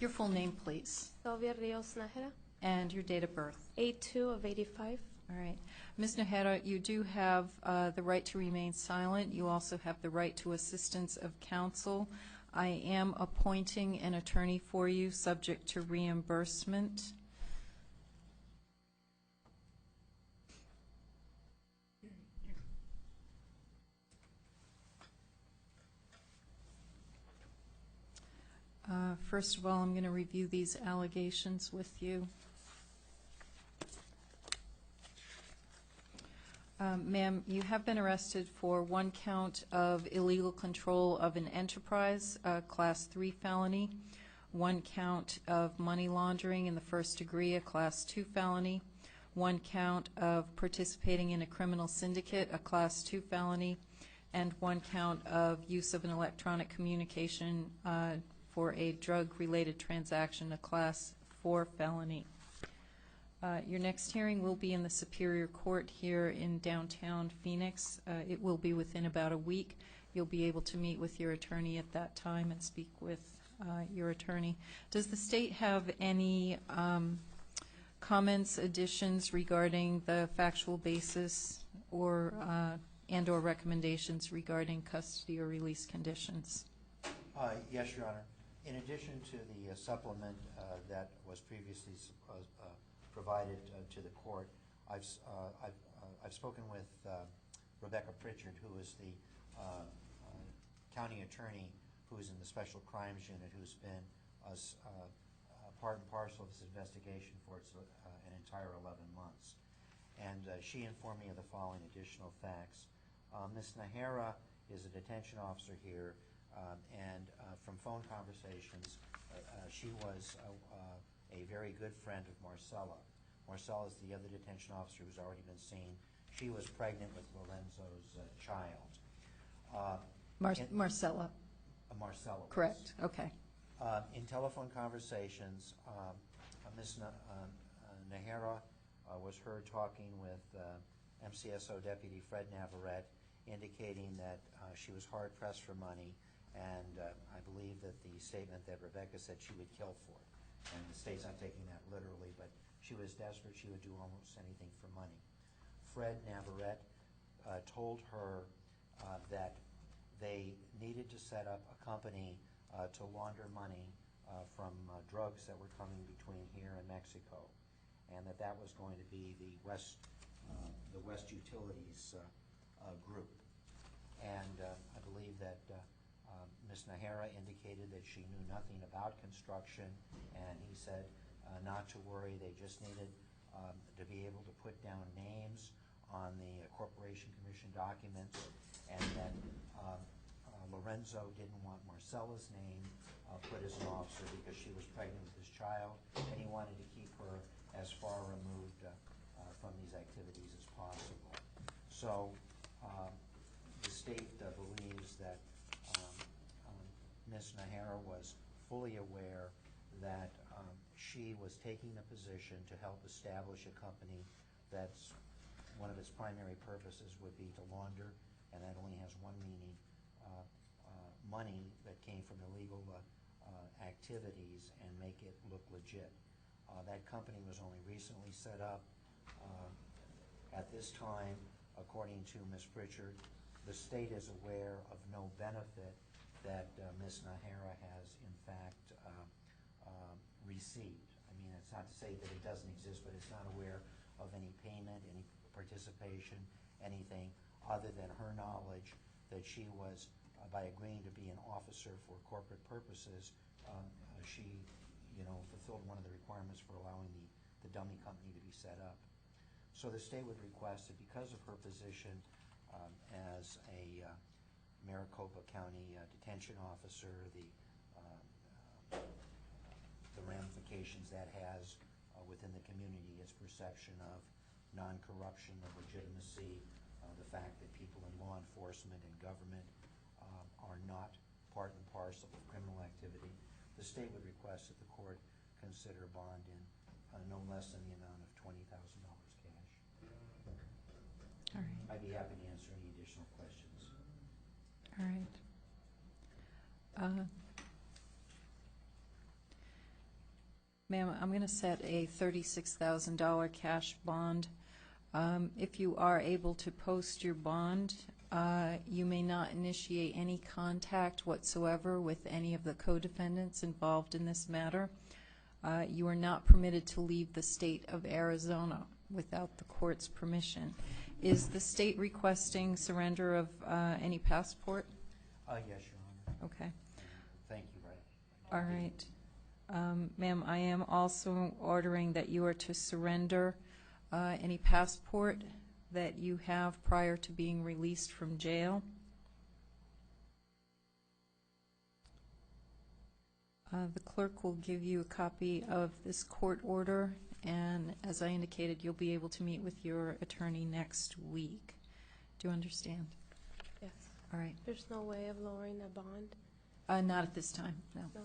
Your full name, please, Sylvia Najera, and your date of birth. 8/2 of 85. All right. Ms. Najera, you do have the right to remain silent. You also have the right to assistance of counsel. I am appointing an attorney for you, subject to reimbursement. First of all, I'm going to review these allegations with you. Ma'am, you have been arrested for one count of illegal control of an enterprise, Class 3 felony, one count of money laundering in the first degree, a Class 2 felony, one count of participating in a criminal syndicate, a Class 2 felony, and one count of use of an electronic communication for a drug-related transaction, a Class 4 felony. Your next hearing will be in the Superior Court here in downtown Phoenix. It will be within about a week. You'll be able to meet with your attorney at that time and speak with your attorney. Does the state have any comments, additions regarding the factual basis or and/or recommendations regarding custody or release conditions? Yes, Your Honor. In addition to the supplement that was previously provided to the court, I've spoken with Rebecca Pritchard, who is the county attorney who is in the Special Crimes Unit, who's been part and parcel of this investigation for an entire 11 months. And she informed me of the following additional facts. Ms. Najera is a detention officer here, and from phone conversations, she was a very good friend of Marcella. Marcella is the other detention officer who's already been seen. She was pregnant with Lorenzo's child. Marcella. Marcella. Correct. Okay. In telephone conversations, Ms. Najera was heard talking with MCSO Deputy Fred Navarrete, indicating that she was hard-pressed for money, and I believe that the statement that Rebecca said she would kill for it. And the state's not taking that literally, but she was desperate. She would do almost anything for money. Fred Navarrete told her that they needed to set up a company to launder money from drugs that were coming between here and Mexico, and that was going to be the West Utilities group. And I believe that Ms. Najera indicated that she knew nothing about construction, and he said not to worry, they just needed to be able to put down names on the Corporation Commission documents, and that Lorenzo didn't want Marcella's name put as an officer because she was pregnant with his child, and he wanted to keep her as far removed from these activities as possible. So the state believes that Ms. Najera was fully aware that she was taking a position to help establish a company that's one of its primary purposes would be to launder, and that only has one meaning, money that came from illegal activities and make it look legit. That company was only recently set up. At this time, according to Ms. Pritchard, the state is aware of no benefit that Ms. Najera has in fact received. I mean, it's not to say that it doesn't exist, but it's not aware of any payment, any participation, anything other than her knowledge that she was, by agreeing to be an officer for corporate purposes, she, fulfilled one of the requirements for allowing the dummy company to be set up. So the state would request that because of her position as a Maricopa County detention officer, the ramifications that has within the community, its perception of non-corruption, of legitimacy, the fact that people in law enforcement and government are not part and parcel of criminal activity, the state would request that the court consider a bond in no less than the amount of $20,000 cash. All right. I'd be happy to answer any additional questions. All right. Ma'am, I'm going to set a $36,000 cash bond. If you are able to post your bond, you may not initiate any contact whatsoever with any of the co-defendants involved in this matter. You are not permitted to leave the state of Arizona without the court's permission. Is the state requesting surrender of any passport? Yes, Your Honor. Okay. Thank you, Ray. All right. Ma'am, I am also ordering that you are to surrender any passport that you have prior to being released from jail. The clerk will give you a copy of this court order, and as I indicated, you'll be able to meet with your attorney next week. Do you understand? Yes. All right. There's no way of lowering the bond? Not at this time, no. No?